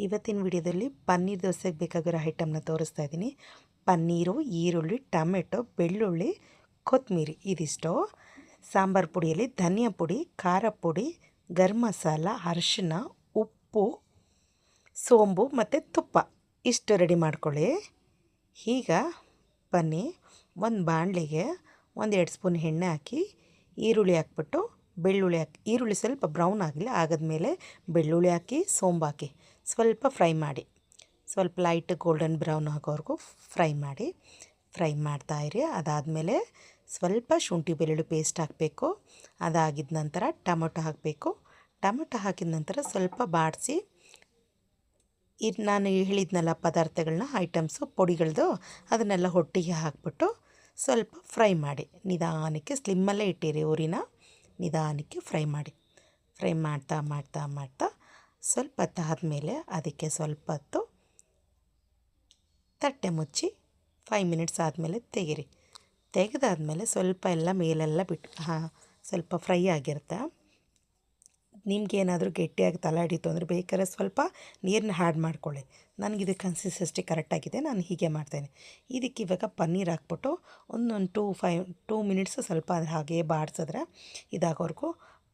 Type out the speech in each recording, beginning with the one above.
ಇವತ್ತಿನ ವಿಡಿಯೋದಲ್ಲಿ ಪನ್ನೀರ್ ದೋಸೆಗೆ ಬೇಕಾಗಿರೋ ಐಟಮ್ನ ತೋರಿಸ್ತಾ ಇದ್ದೀನಿ. ಪನ್ನೀರು, ಈರುಳ್ಳಿ, ಟೊಮೆಟೊ, ಬೆಳ್ಳುಳ್ಳಿ, ಕೊತ್ತಂಬರಿ ಇದಿಷ್ಟು. ಸಾಂಬಾರು ಪುಡಿಯಲ್ಲಿ ಧನಿಯಾ ಪುಡಿ, ಖಾರ ಪುಡಿ, ಗರಂ ಮಸಾಲ, ಅರಿಶಿನ, ಉಪ್ಪು, ಸೋಂಬು ಮತ್ತು ತುಪ್ಪ ಇಷ್ಟು ರೆಡಿ ಮಾಡ್ಕೊಳ್ಳಿ. ಈಗ ಬನ್ನಿ, ಒಂದು ಬಾಣಲೆಗೆ 1-2 ಸ್ಪೂನ್ ಎಣ್ಣೆ ಹಾಕಿ ಈರುಳ್ಳಿ ಹಾಕ್ಬಿಟ್ಟು ಬೆಳ್ಳುಳ್ಳಿ ಹಾಕಿ, ಈರುಳ್ಳಿ ಸ್ವಲ್ಪ ಬ್ರೌನ್ ಆಗಲಿ, ಆದಮೇಲೆ ಬೆಳ್ಳುಳ್ಳಿ ಹಾಕಿ ಸೋಂಬು ಹಾಕಿ ಸ್ವಲ್ಪ ಫ್ರೈ ಮಾಡಿ, ಸ್ವಲ್ಪ ಲೈಟ್ ಗೋಲ್ಡನ್ ಬ್ರೌನ್ ಆಗೋವರೆಗೂ ಫ್ರೈ ಮಾಡ್ತಾಯಿರಿ. ಅದಾದಮೇಲೆ ಸ್ವಲ್ಪ ಶುಂಠಿ ಬೆಳ್ಳುಳ್ಳಿ ಪೇಸ್ಟ್ ಹಾಕಬೇಕು. ಅದಾಗಿದ್ದ ನಂತರ ಟೊಮೊಟೊ ಹಾಕಬೇಕು. ಟೊಮೊಟೊ ಹಾಕಿದ ನಂತರ ಸ್ವಲ್ಪ ಬಾಡಿಸಿ ಇದು ನಾನು ಹೇಳಿದ್ನಲ್ಲ ಪದಾರ್ಥಗಳನ್ನ, ಐಟಮ್ಸು ಪುಡಿಗಳದ್ದು, ಅದನ್ನೆಲ್ಲ ಒಟ್ಟಿಗೆ ಹಾಕ್ಬಿಟ್ಟು ಸ್ವಲ್ಪ ಫ್ರೈ ಮಾಡಿ. ನಿಧಾನಕ್ಕೆ ಸ್ಲಿಮ್ಮಲ್ಲೇ ಇಟ್ಟಿರಿ, ಊರಿನ ನಿಧಾನಕ್ಕೆ ಫ್ರೈ ಮಾಡ್ತಾ ಸ್ವಲ್ಪ ಹೊತ್ತು ಆದಮೇಲೆ ಅದಕ್ಕೆ ಸ್ವಲ್ಪ ಹೊತ್ತು ತಟ್ಟೆ ಮುಚ್ಚಿ 5 ಮಿನಿಟ್ಸ್ ಆದಮೇಲೆ ತೆಗೆದಾದ್ಮೇಲೆ ಸ್ವಲ್ಪ ಎಲ್ಲ ಮೇಲೆಲ್ಲ ಸ್ವಲ್ಪ ಫ್ರೈ ಆಗಿರುತ್ತೆ. ನಿಮ್ಗೇನಾದರೂ ಗಟ್ಟಿಯಾಗಿ ತಲೆ ಹಿಡಿತು ಅಂದರೆ ಬೇಕಾದ್ರೆ ಸ್ವಲ್ಪ ನೀರನ್ನ ಆ್ಯಡ್ ಮಾಡ್ಕೊಳ್ಳಿ. ನನಗಿದು ಕನ್ಸಿಸ್ಟೆನ್ಸಿ ಕರೆಕ್ಟಾಗಿದೆ, ನಾನು ಹೀಗೆ ಮಾಡ್ತಾಯಿದ್ದೀನಿ. ಇದಕ್ಕೆ ಇವಾಗ ಪನ್ನೀರ್ ಹಾಕ್ಬಿಟ್ಟು ಒಂದು 2 ಮಿನಿಟ್ಸು ಸ್ವಲ್ಪ ಅದು ಹಾಗೇ ಬಾಡಿಸಿದ್ರೆ ಇದಾಗೋವರೆಗೂ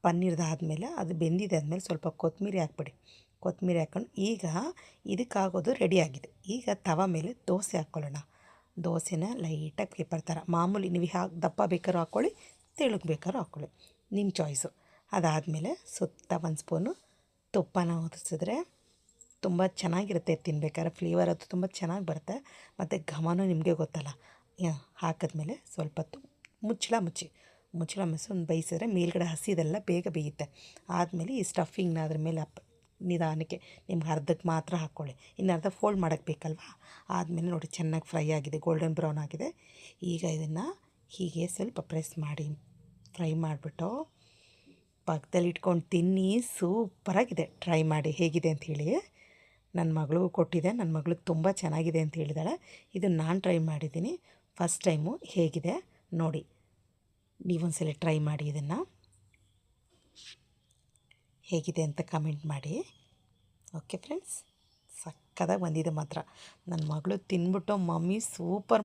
ಪನ್ನೀರ್ದಾದಮೇಲೆ ಅದು ಬೆಂದಿದೆ. ಆದಮೇಲೆ ಸ್ವಲ್ಪ ಕೊತ್ತಂಬರಿ ಹಾಕ್ಕೊಂಡು ಈಗ ಇದಕ್ಕಾಗೋದು ರೆಡಿಯಾಗಿದೆ. ಈಗ ತವ ಮೇಲೆ ದೋಸೆ ಹಾಕ್ಕೊಳ್ಳೋಣ. ದೋಸೆನ ಲೈಟಾಗಿ ಪೇಪರ್ ಥರ ಮಾಮೂಲಿ ನೀವು ದಪ್ಪ ಬೇಕಾದ್ರೂ ಹಾಕ್ಕೊಳ್ಳಿ, ತೆಳುಗೆ ಬೇಕಾದ್ರೂ ಹಾಕ್ಕೊಳ್ಳಿ, ನಿಮ್ಮ ಚಾಯ್ಸು. ಅದಾದಮೇಲೆ ಸುತ್ತ 1 ಸ್ಪೂನು ತುಪ್ಪನ ಉದುರಿಸಿದ್ರೆ ತುಂಬ ಚೆನ್ನಾಗಿರುತ್ತೆ ತಿನ್ಬೇಕಾದ್ರೆ. ಫ್ಲೇವರ್ ಅದು ತುಂಬ ಚೆನ್ನಾಗಿ ಬರುತ್ತೆ, ಮತ್ತು ಘಮನೂ ನಿಮಗೆ ಗೊತ್ತಲ್ಲ. ಹಾಕಿದ್ಮೇಲೆ ಸ್ವಲ್ಪ ಹೊತ್ತು ಮುಚ್ಚಳ ಮುಚ್ಚಿ ಒಂದು ಬೇಯಿಸಿದ್ರೆ ಮೇಲ್ಗಡೆ ಹಸಿದೆಲ್ಲ ಬೇಗ ಬೇಯುತ್ತೆ. ಆದಮೇಲೆ ಈ ಸ್ಟಫಿಂಗ್ನ ಅದ್ರ ಮೇಲೆ ನಿಧಾನಕ್ಕೆ ನಿಮ್ಗೆ ಅರ್ಧಕ್ಕೆ ಮಾತ್ರ ಹಾಕ್ಕೊಳ್ಳಿ, ಇನ್ನು ಅರ್ಧ ಫೋಲ್ಡ್ ಮಾಡೋಕ್ಕೆ ಬೇಕಲ್ವ. ಆದಮೇಲೆ ನೋಡಿ ಚೆನ್ನಾಗಿ ಫ್ರೈ ಆಗಿದೆ, ಗೋಲ್ಡನ್ ಬ್ರೌನ್ ಆಗಿದೆ. ಈಗ ಇದನ್ನು ಹೀಗೆ ಸ್ವಲ್ಪ ಪ್ರೆಸ್ ಮಾಡಿ ಫ್ರೈ ಮಾಡಿಬಿಟ್ಟು ಪಕ್ಕದಲ್ಲಿ ಇಟ್ಕೊಂಡು ತಿನ್ನಿ. ಸೂಪರಾಗಿದೆ, ಟ್ರೈ ಮಾಡಿ ಹೇಗಿದೆ ಅಂಥೇಳಿ. ನನ್ನ ಮಗಳಿಗೂ ಕೊಟ್ಟಿದ್ದೆ, ನನ್ನ ಮಗಳಿಗೆ ತುಂಬ ಚೆನ್ನಾಗಿದೆ ಅಂತ ಹೇಳಿದಾಳೆ. ಇದು ನಾನು ಟ್ರೈ ಮಾಡಿದ್ದೀನಿ ಫಸ್ಟ್ ಟೈಮು. ಹೇಗಿದೆ ನೋಡಿ, ನೀವೊಂದ್ಸಲ ಟ್ರೈ ಮಾಡಿ, ಇದನ್ನು ಹೇಗಿದೆ ಅಂತ ಕಮೆಂಟ್ ಮಾಡಿ. ಓಕೆ ಫ್ರೆಂಡ್ಸ್, ಸಕ್ಕತ್ತಾಗಿ ಬಂದಿದೆ ಮಾತ್ರ. ನನ್ನ ಮಗಳು ತಿಂದ್ಬಿಟ್ಟು ಮಮ್ಮಿ ಸೂಪರ್